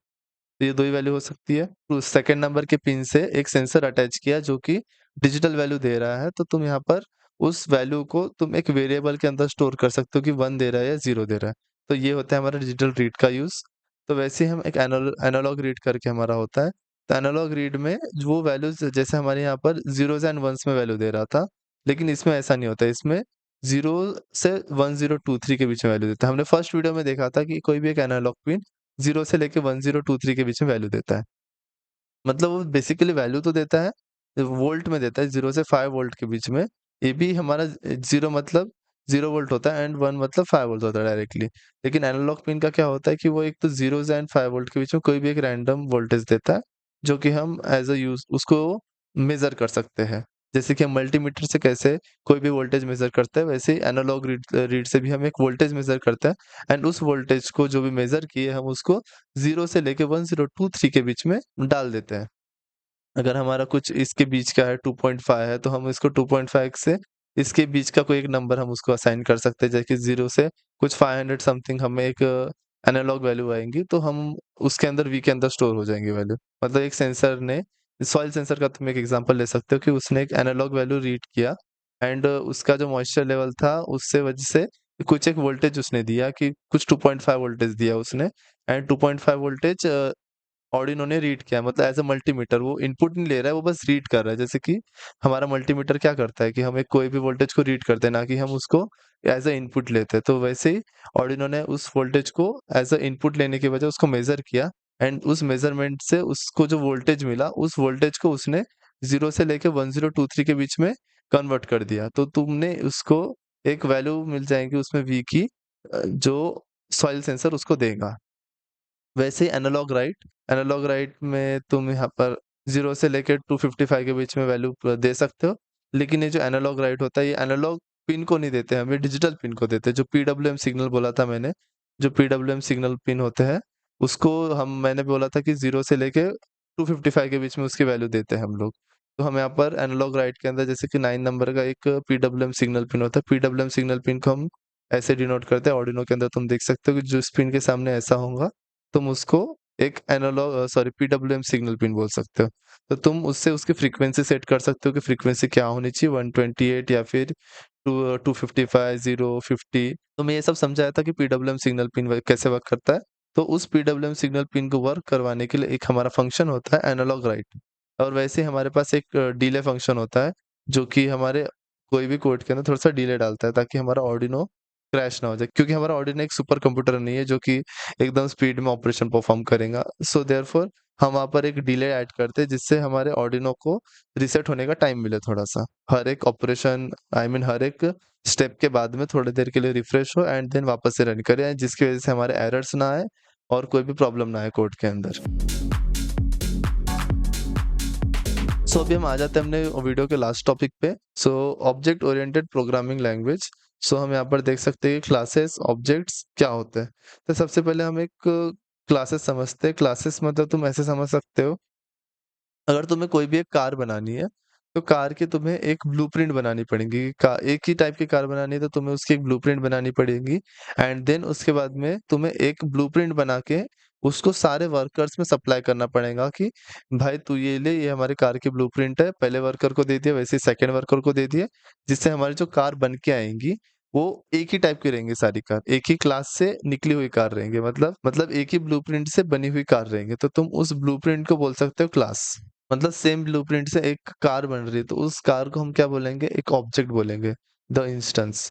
[SPEAKER 1] तो ये 2 ही वैल्यू हो सकती है। तो सेकंड नंबर के पिन से एक सेंसर अटैच किया जो कि डिजिटल वैल्यू दे रहा है, तो तुम यहाँ पर उस वैल्यू को तुम एक वेरिएबल के अंदर स्टोर कर सकते हो कि 1 दे रहा है या 0 दे रहा है। तो ये होता है हमारा डिजिटल रीड का यूज़। तो वैसे ही हम एक एनालॉग रीड करके हमारा होता है। तो एनालॉग रीड में वो वैल्यूज़ जैसे हमारे यहाँ पर ज़ीरोज़ एंड वन्स में वैल्यू दे रहा था, लेकिन इसमें ऐसा नहीं होता है। इसमें 0 से 1023 के बीच में वैल्यू देता है। हमने फर्स्ट वीडियो में देखा था कि कोई भी एक एनालॉग पिन 0 से लेके 1023 के बीच में वैल्यू देता है। मतलब वो बेसिकली वैल्यू तो देता है, वोल्ट में देता है 0 से 5 वोल्ट के बीच में। ये भी हमारा 0 मतलब 0 वोल्ट होता है एंड 1 मतलब 5 वोल्ट होता है डायरेक्टली। लेकिन एनालॉग पिन का क्या होता है कि वो एक तो ज़ीरोज़ एंड 5 वोल्ट के बीच में कोई भी एक रैंडम वोल्टेज देता है, जो कि हम एज़ अ यूज़ उसको मेज़र कर सकते हैं। जैसे कि हम मल्टीमीटर से कैसे कोई भी वोल्टेज मेज़र करते हैं, वैसे ही एनालॉग रीड रीड से भी हम एक वोल्टेज मेज़र करते हैं एंड उस वोल्टेज को जो भी मेज़र किए हम उसको 0 से लेके 1023 के बीच में डाल देते हैं। अगर हमारा कुछ इसके बीच का है 2.5 है, तो हम इसको 2.5 से इसके बीच का कोई एक नंबर हम उसको असाइन कर सकते हैं, जैसे कि 0 से कुछ 500 समथिंग हमें एक एनालॉग वैल्यू आएँगी, तो हम उसके अंदर v के अंदर स्टोर हो जाएँगी वैल्यू। मतलब एक सेंसर ने सॉइल सेंसर का तुम एक एग्ज़ाम्पल ले सकते हो कि उसने एक एनालॉग वैल्यू रीड किया एंड उसका जो मॉइस्चर लेवल था, उससे वजह से कुछ एक वोल्टेज उसने दिया कि कुछ 2.5 वोल्टेज दिया उसने एंड 2.5 वोल्टेज आर्डिनो ने रीड किया मतलब एज़ अ मल्टीमीटर वो इनपुट नहीं ले रहा है, वो बस रीड कर रहा है। जैसे कि हमारा मल्टीमीटर क्या करता है कि हम एक कोई भी वोल्टेज को रीड करते हैं, ना कि हम उसको एज़ अ इनपुट लेते हैं। तो वैसे ही आर्डिनो ने उस वोल्टेज को एज़ अ इनपुट लेने की वजह उसको मेज़र किया एंड उस मेज़रमेंट से उसको जो वोल्टेज मिला, उस वोल्टेज को उसने 0 से लेके 1023 के बीच में कन्वर्ट कर दिया। तो तुमने उसको एक वैल्यू मिल जाएगी उसमें V की जो सॉइल सेंसर उसको देगा। वैसे ही एनालॉग राइट में तुम यहाँ पर 0 से लेके 255 के बीच में वैल्यू दे सकते हो। लेकिन ये जो एनालॉग राइट होता है, ये एनालॉग पिन को नहीं देते हम, ये डिजिटल पिन को देते हैं। जो पीडब्ल्यूएम सिग्नल बोला था मैंने, जो पीडब्ल्यूएम सिग्नल पिन होते हैं, उसको मैंने बोला था कि 0 से लेके 255 के बीच में उसकी वैल्यू देते हैं हम लोग। तो हम यहाँ पर एनालॉग राइट के अंदर जैसे कि 9 नंबर का एक पीडब्ल्यूएम सिग्नल पिन होता है। पीडब्ल्यूएम सिग्नल पिन को हम ऐसे डिनोट करते हैं। आर्डिनो के अंदर तुम देख सकते हो कि जो इस पिन के सामने ऐसा होगा, तुम उसको एक सॉरी पीडब्ल्यूएम सिग्नल पिन बोल सकते हो। तो तुम उससे उसकी फ्रीक्वेंसी सेट कर सकते हो कि फ्रीक्वेंसी क्या होनी चाहिए 128 या फिर 255, 0, 50। तो मैं ये सब समझाया था कि पीडब्ल्यूएम सिग्नल पिन कैसे वर्क करता है। तो उस पीडब्ल्यूएम सिग्नल पिन को वर्क करवाने के लिए एक हमारा फंक्शन होता है एनालॉग राइट और वैसे ही हमारे पास एक डिले फंक्शन होता है, जो कि हमारे कोई भी कोड के अंदर थोड़ा-सा डिले डालता है ताकि हमारा आर्डिनो क्रैश ना हो जाए। क्योंकि हमारा आर्डिनो एक सुपर कंप्यूटर नहीं है जो कि एकदम स्पीड में ऑपरेशन परफॉर्म करेगा। सो देयरफॉर हम वहाँ पर एक डिले ऐड करते हैं जिससे हमारे आर्डिनो को रीसेट होने का टाइम मिले थोड़ा-सा। हर एक ऑपरेशन आई मीन हर एक स्टेप के बाद में थोड़ी देर के लिए रिफ्रेश हो एंड देन वापस से रन करे जिसकी वज़ह से हमारे एरर्स ना आए और कोई भी प्रॉब्लम ना आए कोड के अंदर। सो अभी हम आ जाते हैं अपने वीडियो के लास्ट टॉपिक पे। So object oriented programming language. So हम यहाँ पर देख सकते हैं कि क्लासेस ऑब्जेक्ट्स क्या होते हैं। तो सबसे पहले हम एक क्लासेस समझते हैं। क्लासेस मतलब तुम ऐसे समझ सकते हो, अगर तुम्हें कोई भी एक कार बनानी है, तो कार की तुम्हें एक ब्लूप्रिंट बनानी पड़ेगी। एक ही टाइप की कार बनानी है तो तुम्हें उसकी एक ब्लूप्रिंट बनानी पड़ेगी एंड देन उसके बाद में तुम्हें एक ब्लूप्रिंट बना के उसको सारे वर्कर्स में सप्लाई करना पड़ेगा कि भाई तू ये ले, ये हमारी कार की ब्लूप्रिंट है। पहले वर्कर को दे दिया, वैसे ही सेकंड वर्कर को दे दिया, जिससे हमारी जो कार बन के आएँगी, वो एक ही टाइप की रहेंगी सारी कार। एक ही क्लास से निकली हुई कार रहेंगी मतलब एक ही ब्लूप्रिंट से बनी हुई कार रहेंगी। तो तुम उस ब्लूप्रिंट को बोल सकते हो क्लास। मतलब सेम ब्लूप्रिंट से एक कार बन रही है, तो उस कार को हम क्या बोलेंगे? एक ऑब्जेक्ट बोलेंगे, द इंस्टेंस।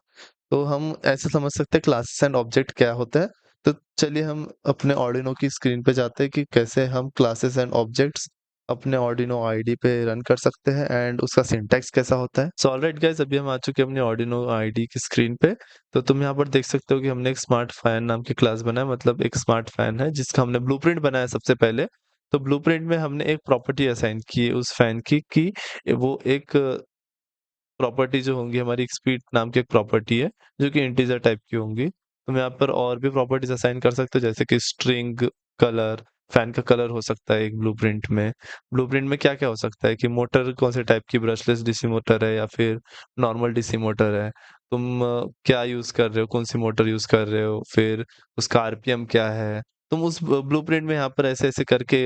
[SPEAKER 1] तो हम ऐसे समझ सकते हैं क्लासेस एंड ऑब्जेक्ट क्या होता है। तो चलिए हम अपने आर्डिनो की स्क्रीन पे जाते हैं कि कैसे हम क्लासेस एंड ऑब्जेक्ट्स अपने आर्डिनो आईडी पे रन कर सकते हैं एंड उसका सिंटैक्स कैसा होता है। सो ऑलराइट गाइस, अभी हम आ चुके हैं अपने आर्डिनो आईडी की स्क्रीन पे। तो तुम यहाँ पर देख सकते हो कि हमने एक स्मार्ट फैन नाम की क्लास बनाया, मतलब एक स्मार्ट फैन है जिसका हमने ब्लूप्रिंट बनाया सबसे पहले। तो ब्लूप्रिंट में हमने एक प्रॉपर्टी असाइन की है उस फैन की कि वो एक प्रॉपर्टी जो होंगी हमारी स्पीड नाम की एक प्रॉपर्टी है, जो कि इंटीजर टाइप की होंगी। तो मैं यहाँ पर और भी प्रॉपर्टीज़ असाइन कर सकते हो जैसे कि स्ट्रिंग, कलर फैन का कलर हो सकता है एक ब्लूप्रिंट में। ब्लूप्रिंट में क्या-क्या हो सकता है कि मोटर कौन से टाइप की ब्रशलेस डीसी मोटर है या फिर नॉर्मल डीसी मोटर है। तुम क्या यूज़ कर रहे हो, कौन-सी मोटर यूज़ कर रहे हो, फिर उसका आरपीएम क्या है। तुम उस ब्लूप्रिंट में यहाँ पर ऐसे-ऐसे करके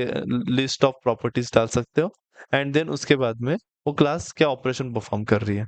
[SPEAKER 1] लिस्ट ऑफ प्रॉपर्टीज़ डाल सकते हो एंड देन उसके बाद में वो क्लास क्या ऑपरेशन परफॉर्म कर रही है।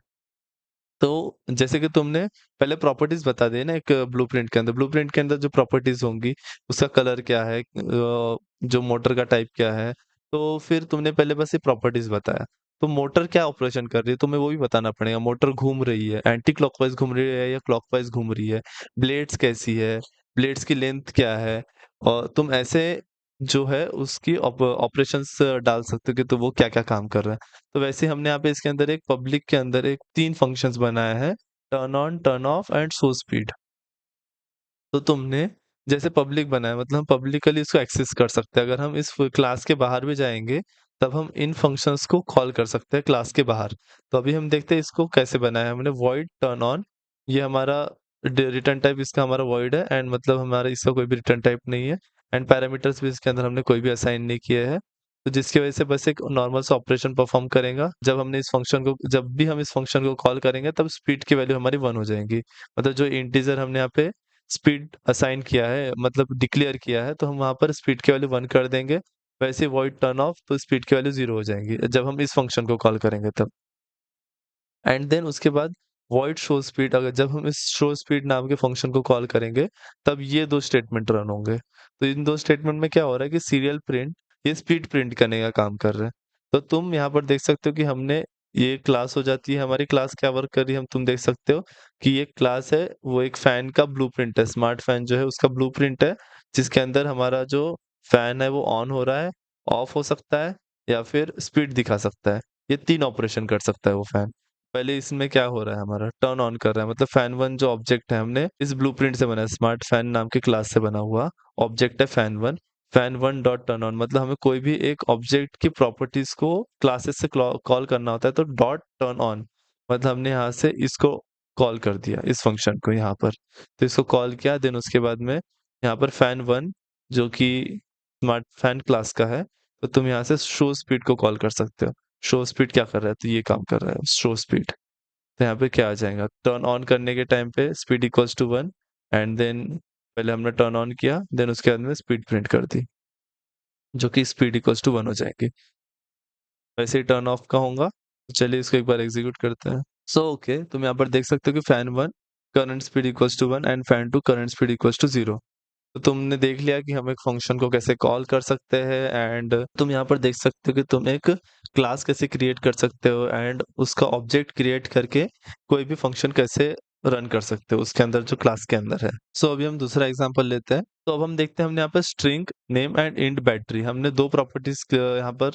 [SPEAKER 1] तो जैसे कि तुमने पहले प्रॉपर्टीज़ बता दी ना एक ब्लूप्रिंट के अंदर जो प्रॉपर्टीज़ होंगी, उसका कलर क्या है, जो मोटर का टाइप क्या है, तो फिर तुमने पहले बस ये प्रॉपर्टीज़ बताया। तो मोटर क्या ऑपरेशन कर रही है, तुम्हें वो भी बताना पड़ेगा। मोटर घूम रही है, एंटी क्लॉकवाइज़ घूम रही है या क्लॉकवाइज़ घूम रही है, ब्लेड्स कैसी है, ब्लेड्स की लेंथ क्या है, और तुम ऐसे जो है उसकी ऑपरेशंस डाल सकते हो कि तो वो क्या-क्या काम कर रहा है। तो वैसे हमने यहाँ पे इसके अंदर एक पब्लिक के अंदर एक 3 फंक्शंस बनाया है, turn on, turn off and show speed. तो तुमने जैसे पब्लिक बनाया मतलब हम पब्लिकली इसको एक्सेस कर सकते हैं। अगर हम इस क्लास के बाहर भी जाएँगे, तब हम इन फंक्शंस को कॉल कर सकते हैं क्लास के बाहर। तो अभी हम देखते हैं इसको कैसे बनाया है हमने वॉइड टर्न ऑन, ये हमारा रिटर्न टाइप इसका हमारा वॉइड है एंड मतलब हमारा इसका कोई भी रिटर्न टाइप नहीं है एंड पैरामीटर्स भी इसके अंदर हमने कोई भी असाइन नहीं किए हैं। तो जिसकी वजह से बस एक नॉर्मल सा ऑपरेशन परफॉर्म करेगा। जब भी हम इस फंक्शन को कॉल करेंगे तब स्पीड की वैल्यू हमारी 1 हो जाएगी। मतलब जो इंटीजर हमने यहाँ पे स्पीड असाइन किया है मतलब डिक्लेयर किया है, तो हम वहाँ पर स्पीड की वैल्यू 1 कर देंगे। वैसे वॉइड टर्न ऑफ तो स्पीड की वैल्यू 0 हो जाएँगी, जब हम इस फंक्शन को कॉल करेंगे तब। एंड देन उसके बाद वॉइड शो स्पीड, अगर जब हम इस शो स्पीड नाम के फंक्शन को कॉल करेंगे, तब ये 2 स्टेटमेंट रन होंगे। तो इन 2 स्टेटमेंट में क्या हो रहा है कि सीरियल प्रिंट, ये स्पीड प्रिंट करने का काम कर रहा है। तो तुम यहाँ पर देख सकते हो कि हमने ये क्लास हो जाती है, हमारी क्लास क्या वर्क कर रही है, हम तुम देख सकते हो कि ये क्लास है, वो एक फैन का ब्लूप्रिंट है, स्मार्ट फैन जो है उसका ब्लूप्रिंट है, जिसके अंदर हमारा जो फैन है वो ऑन हो रहा है, ऑफ हो सकता है या फिर स्पीड दिखा सकता है। ये 3 ऑपरेशन कर सकता है वो फैन। पहले इसमें क्या हो रहा है हमारा टर्न ऑन कर रहा है मतलब फैन 1 जो ऑब्जेक्ट है हमने इस ब्लूप्रिंट से बना है, स्मार्ट फैन नाम की क्लास से बना हुआ ऑब्जेक्ट है fan 1। Fan 1 dot turn on मतलब हमें कोई भी एक ऑब्जेक्ट की प्रॉपर्टीज को क्लासेस से कॉल करना होता है, तो डॉट टर्न ऑन मतलब हमने यहाँ से इसको कॉल कर दिया इस फंक्शन को यहाँ पर। तो इसको कॉल किया, देन उसके बाद में यहाँ पर फैन 1 जो कि स्मार्ट फैन क्लास का है, तो तुम यहाँ से शो स्पीड को कॉल कर सकते हो। शो स्पीड क्या कर रहा है, तो ये काम कर रहा है शो स्पीड। तो यहाँ पे क्या आ जाएगा, टर्न ऑन करने के टाइम पे speed equals to 1 and then पहले हमने टर्न ऑन किया, देन उसके बाद में स्पीड प्रिंट कर दी, जो कि स्पीड इक्वल्स टू 1 हो जाएगी। वैसे ही टर्न ऑफ का होगा, तो चलिए इसको एक बार एग्जीक्यूट करते हैं। सो ओके, तुम यहाँ पर देख सकते हो कि fan 1 current speed equals to 1 and fan 2 current speed equals to 0। तो तुमने देख लिया कि हम एक फंक्शन को कैसे कॉल कर सकते हैं एंड तुम यहाँ पर देख सकते हो कि तुम एक क्लास कैसे क्रिएट कर सकते हो एंड उसका ऑब्जेक्ट क्रिएट करके कोई भी फंक्शन कैसे रन कर सकते हो उसके अंदर जो क्लास के अंदर है। सो अभी हम दूसरा एग्जांपल लेते हैं। तो अब हम देखते हैं हमने यहाँ पर string name and int battery हमने 2 प्रॉपर्टीज यहाँ पर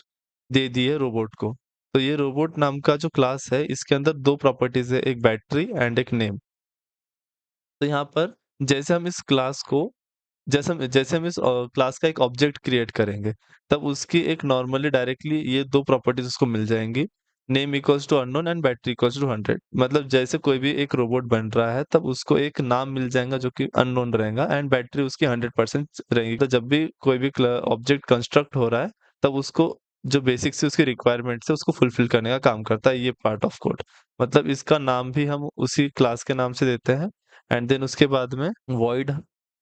[SPEAKER 1] दे दी है रोबोट को। तो ये रोबोट नाम का जो क्लास है इसके अंदर 2 प्रॉपर्टीज है, एक बैटरी एंड एक नेम। तो यहाँ पर जैसे हम इस क्लास को जैसे हम इस क्लास का एक ऑब्जेक्ट क्रिएट करेंगे, तब उसकी एक नॉर्मली डायरेक्टली ये 2 प्रॉपर्टीज़ उसको मिल जाएँगी। Name equals to unknown and battery equals to 100 मतलब जैसे कोई भी एक रोबोट बन रहा है, तब उसको एक नाम मिल जाएगा जो कि अननोन रहेगा एंड बैटरी उसकी 100% रहेगी। तो जब भी कोई भी ऑब्जेक्ट कंस्ट्रक्ट हो रहा है, तब उसको जो बेसिक सी उसकी रिक्वायरमेंट्स है, उसको फुलफिल करने का काम करता है ये पार्ट ऑफ कोड। मतलब इसका नाम भी हम उसी क्लास के नाम से देते हैं एंड देन उसके बाद में वॉइड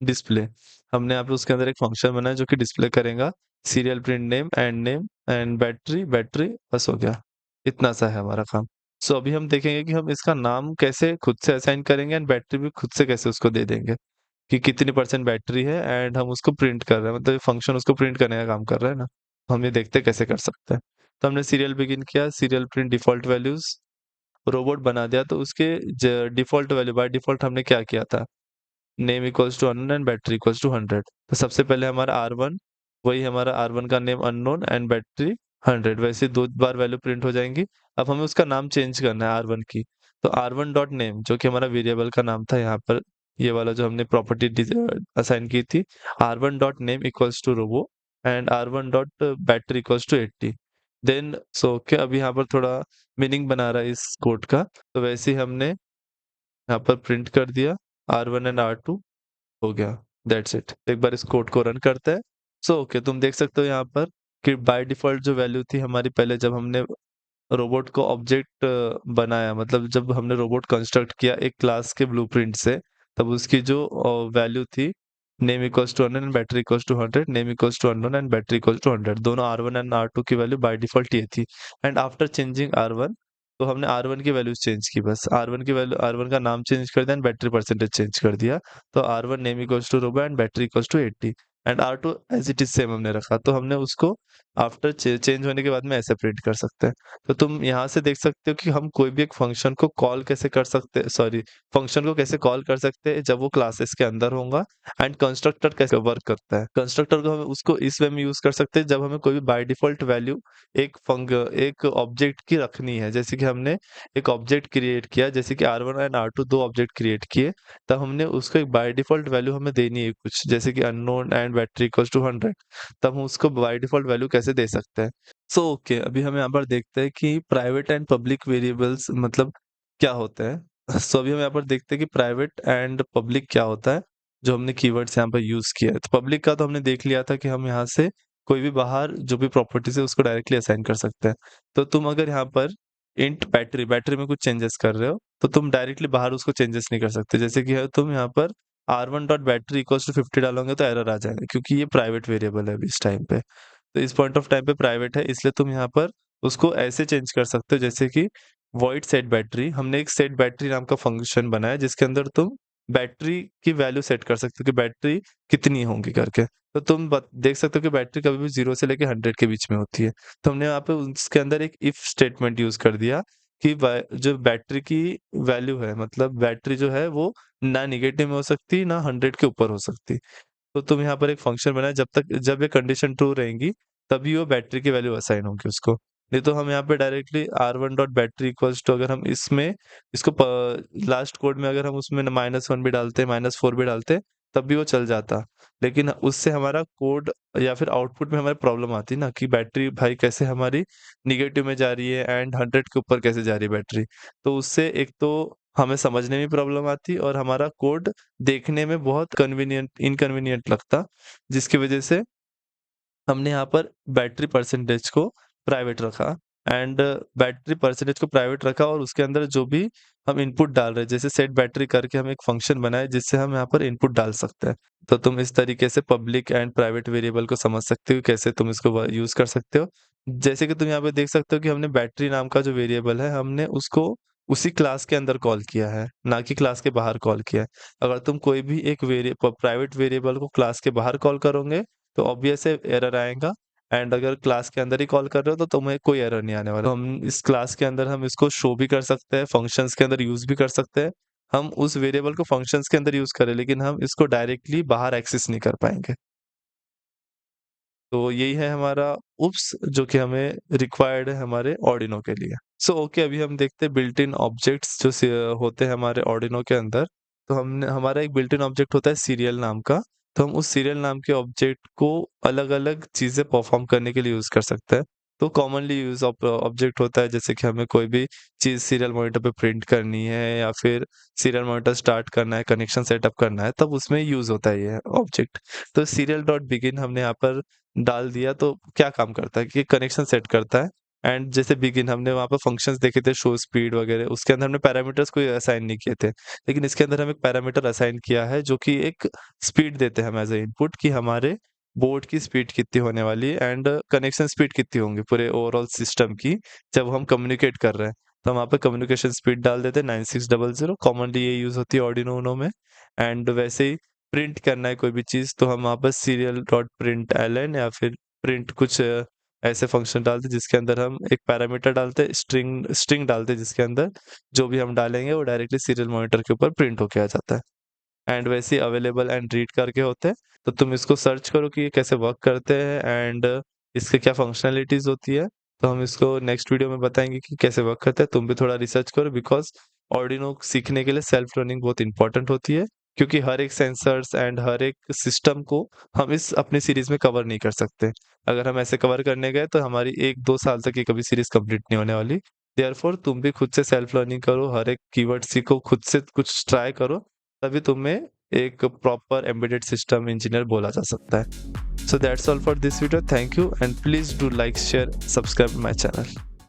[SPEAKER 1] डिस्प्ले हमने यहाँ पे उसके अंदर एक फंक्शन बनाया जो कि डिस्प्ले करेगा serial print name and battery battery बस हो गया। इतना सा है हमारा काम। सो अभी हम देखेंगे कि हम इसका नाम कैसे खुद से असाइन करेंगे एंड बैटरी भी खुद से कैसे उसको दे देंगे कि कितनी परसेंट बैटरी है एंड हम उसको प्रिंट कर रहे हैं मतलब फंक्शन उसको प्रिंट करने का काम कर रहा है ना। हम ये देखते हैं कैसे कर सकते हैं। तो हमने सीरियल बिगिन किया, serial print default values robot बना दिया, तो उसके डिफॉल्ट वैल्यू बाय डिफॉल्ट हमने क्या किया था, name equals to unknown and battery equals to 100। तो सबसे पहले हमारा R1 वही हमारा R1 का नेम अननोन एंड बैटरी 100 वैसे 2 बार वैल्यू प्रिंट हो जाएँगी। अब हमें उसका नाम चेंज करना है R1 की। तो R1 डॉट नेम जो कि हमारा वेरिएबल का नाम था यहाँ पर, ये वाला जो हमने प्रॉपर्टी असाइन की थी, R1 dot name equals to robo and R1 dot battery equals to 80। Then so क्या अभी यहाँ पर थोड़ा मीनिंग बना रहा है इस कोड का। तो वैसे ही हमने यहाँ पर प्रिंट कर दिया R1 एंड R2 हो गया, दैट्स इट। एक बार इस कोड को रन करते हैं। ओके, तुम देख सकते हो यहाँ पर कि बाय डिफ़ॉल्ट जो वैल्यू थी हमारी पहले जब हमने रोबोट को ऑब्जेक्ट बनाया, मतलब जब हमने रोबोट कंस्ट्रक्ट किया एक क्लास के ब्लूप्रिंट से, तब उसकी जो वैल्यू थी name equals to 100 and battery equals to 100, name equals to unknown and battery equals to 100, दोनों R1 एंड R2 की वैल्यू बाय डिफ़ॉल्ट ये थी। एंड आफ्टर चेंजिंग R1, तो हमने R1 की वैल्यूज़ चेंज की बस। R1 की वैल्यू, R1 का नाम चेंज कर दिया एंड बैटरी परसेंटेज चेंज कर दिया। तो R1 name equals to robo and battery equals to 80, and R2 as it is same हमने रखा। तो हमने उसको आफ्टर चेंज होने के बाद में ऐसे प्रिंट कर सकते हैं। तो तुम यहाँ से देख सकते हो कि हम कोई भी एक फंक्शन को कॉल कैसे कर सकते हैं, सॉरी, फंक्शन को कैसे कॉल कर सकते हैं जब वो क्लासेस के अंदर होगा, एंड कंस्ट्रक्टर कैसे वर्क करता है। कंस्ट्रक्टर को हम उसको इस वे में यूज कर सकते हैं जब हमें कोई भी बाय डिफॉल्ट वैल्यू एक ऑब्जेक्ट की रखनी है। जैसे कि हमने एक ऑब्जेक्ट क्रिएट किया, जैसे कि R1 एंड R2 दो ऑब्जेक्ट क्रिएट किए, तब हमने उसको एक बाय डिफॉल्ट वैल्यू हमें देनी है कुछ, जैसे कि unknown and battery equals to 100, तब हम उसको बाय डिफॉल्ट वैल्यू कैसे दे सकते हैं। ओके, अभी हम यहाँ पर देखते हैं कि प्राइवेट एंड पब्लिक वेरिएबल्स मतलब क्या होते हैं। अभी हम यहाँ पर देखते हैं कि प्राइवेट एंड पब्लिक क्या होता है, जो हमने कीवर्ड्स यहाँ पर यूज़ किया है। तो पब्लिक का तो हमने देख लिया था कि हम यहाँ से कोई भी बाहर जो भी प्रॉपर्टीज़ है उसको डायरेक्टली असाइन कर सकते हैं। तो तुम अगर यहाँ पर इंट बैटरी में कुछ चेंजेस कर रहे हो, तो तुम डायरेक्टली बाहर उसको चेंजेस नहीं कर सकते। जैसे कि तुम यहाँ पर R1 dot battery equals to 50 डालोगे तो एरर आ जाएगा, क्योंकि ये प्राइवेट वेरिएबल है अभी इस टाइम पे। तो इस पॉइंट ऑफ टाइम पे प्राइवेट है, इसलिए तुम यहाँ पर उसको ऐसे चेंज कर सकते हो, जैसे कि वॉइड सेट बैटरी। हमने एक सेट बैटरी नाम का फंक्शन बनाया जिसके अंदर तुम बैटरी की वैल्यू सेट कर सकते हो कि बैटरी कितनी होगी करके। तो तुम देख सकते हो कि बैटरी कभी भी 0 से लेके 100 के बीच में होती है। तो हमने यहाँ पे उसके अंदर एक इफ स्टेटमेंट यूज कर दिया कि जो बैटरी की वैल्यू है, मतलब बैटरी जो है वो ना निगेटिव में हो सकती ना 100 के ऊपर हो सकती। तो तुम यहाँ पर एक फंक्शन बनाए, जब ये कंडीशन ट्रू रहेंगी तभी वो बैटरी की वैल्यू असाइन होगी उसको। नहीं तो हम यहाँ पे directly R1 dot battery equals to, अगर हम इसमें इसको लास्ट कोड में अगर हम उसमें -1 भी डालते, -4 भी डालते, तब भी वो चल जाता। लेकिन उससे हमारा कोड या फिर आउटपुट में हमारी प्रॉब्लम आती ना कि बैटरी भाई कैसे हमारी निगेटिव में जा रही है एंड 100 के ऊपर कैसे जा रही है बैटरी। तो उससे एक तो हमें समझने में प्रॉब्लम आती और हमारा कोड देखने में बहुत इनकन्वीनिएंट लगता, जिसकी वजह से हमने यहाँ पर बैटरी परसेंटेज को प्राइवेट रखा। एंड बैटरी परसेंटेज को प्राइवेट रखा और उसके अंदर जो भी हम इनपुट डाल रहे हैं, जैसे सेट बैटरी करके हम एक फंक्शन बनाए जिससे हम यहाँ पर इनपुट डाल सकते हैं। तो तुम इस तरीके से पब्लिक एंड प्राइवेट वेरिएबल को समझ सकते हो, कैसे तुम इसको यूज कर सकते हो। जैसे कि तुम यहाँ पे देख सकते हो कि हमने बैटरी नाम का जो वेरिएबल है, हमने उसको उसी क्लास के अंदर कॉल किया है, ना कि क्लास के बाहर कॉल किया है। अगर तुम कोई भी एक प्राइवेट वेरिएबल को क्लास के बाहर कॉल करोगे तो ऑब्वियस है एरर आएगा, एंड अगर क्लास के अंदर ही कॉल कर रहे हो तो तुम्हें कोई एरर नहीं आने वाला। तो हम इस क्लास के अंदर हम इसको शो भी कर सकते हैं, फंक्शंस के अंदर यूज भी कर सकते हैं। हम उस वेरिएबल को फंक्शंस के अंदर यूज करें, लेकिन हम इसको डायरेक्टली बाहर एक्सेस नहीं कर पाएंगे। तो यही है हमारा उप्स, जो कि हमें रिक्वायर्ड है हमारे ऑर्डिनो के लिए। ओके, अभी हम देखते हैं बिल्ट इन ऑब्जेक्ट्स जो होते हैं हमारे ऑर्डिनो के अंदर। तो हमने हमारा एक बिल्ट इन ऑब्जेक्ट होता है सीरियल नाम का। तो हम उस सीरियल नाम के ऑब्जेक्ट को अलग-अलग चीज़ें परफॉर्म करने के लिए यूज़ कर सकते हैं। तो कॉमनली यूज़ ऑब्जेक्ट होता है, जैसे कि हमें कोई भी चीज़ सीरियल मॉनिटर पे प्रिंट करनी है या फिर सीरियल मॉनिटर स्टार्ट करना है, कनेक्शन सेटअप करना है, तब उसमें यूज़ होता है ये ऑब्जेक्ट। तो सीरियल डॉट बिगिन हमने यहाँ पर डाल दिया, तो क्या काम करता है कि कनेक्शन सेट करता है। एंड जैसे बिगिन हमने वहाँ पे फंक्शंस देखे थे, शो स्पीड वगैरह, उसके अंदर हमने पैरामीटर्स कोई असाइन नहीं किए थे। लेकिन इसके अंदर हम एक पैरामीटर असाइन किया है जो कि एक स्पीड देते हैं हम एज़ अ इनपुट, कि हमारे बोर्ड की स्पीड कितनी होने वाली है एंड कनेक्शन स्पीड कितनी होंगी पूरे ओवरऑल सिस्टम की, जब हम कम्युनिकेट कर रहे हैं। तो हम वहाँ पे कम्युनिकेशन स्पीड डाल देते हैं 9600, कॉमनली ये यूज़ होती है आर्डिनो यूनो में। एंड वैसे ही प्रिंट करना है कोई भी चीज़, तो हम वहाँ पर सीरियल डॉट प्रिंट एलन या फिर प्रिंट कुछ ऐसे फंक्शन डालते हैं जिसके अंदर हम एक पैरामीटर डालते हैं, स्ट्रिंग स्ट्रिंग डालते हैं, जिसके अंदर जो भी हम डालेंगे वो डायरेक्टली सीरियल मॉनिटर के ऊपर प्रिंट होके आ जाता है। एंड वैसे ही अवेलेबल एंड रीड करके होते हैं। तो तुम इसको सर्च करो कि ये कैसे वर्क करते हैं एंड इसके क्या फंक्शनैलिटीज़ होती है। तो हम इसको नेक्स्ट वीडियो में बताएँगे कि कैसे वर्क करता है। तुम भी थोड़ा रिसर्च करो, बिकॉज़ आर्डिनो सीखने के लिए सेल्फ लर्निंग बहुत इम्पोर्टेंट होती है, क्योंकि हर एक सेंसर्स एंड हर एक सिस्टम को हम इस अपनी सीरीज़ में कवर नहीं कर सकते। अगर हम ऐसे कवर करने गए तो हमारी 1-2 साल तक ये कभी सीरीज़ कंप्लीट नहीं होने वाली। देयरफॉर तुम भी खुद से सेल्फ लर्निंग करो, हर एक कीवर्ड सीखो, खुद से कुछ ट्राई करो, तभी तुम्हें एक प्रॉपर एम्बेडेड सिस्टम इंजीनियर बोला जा सकता है। So that's all for this video. Thank you and please do like, share, subscribe my channel.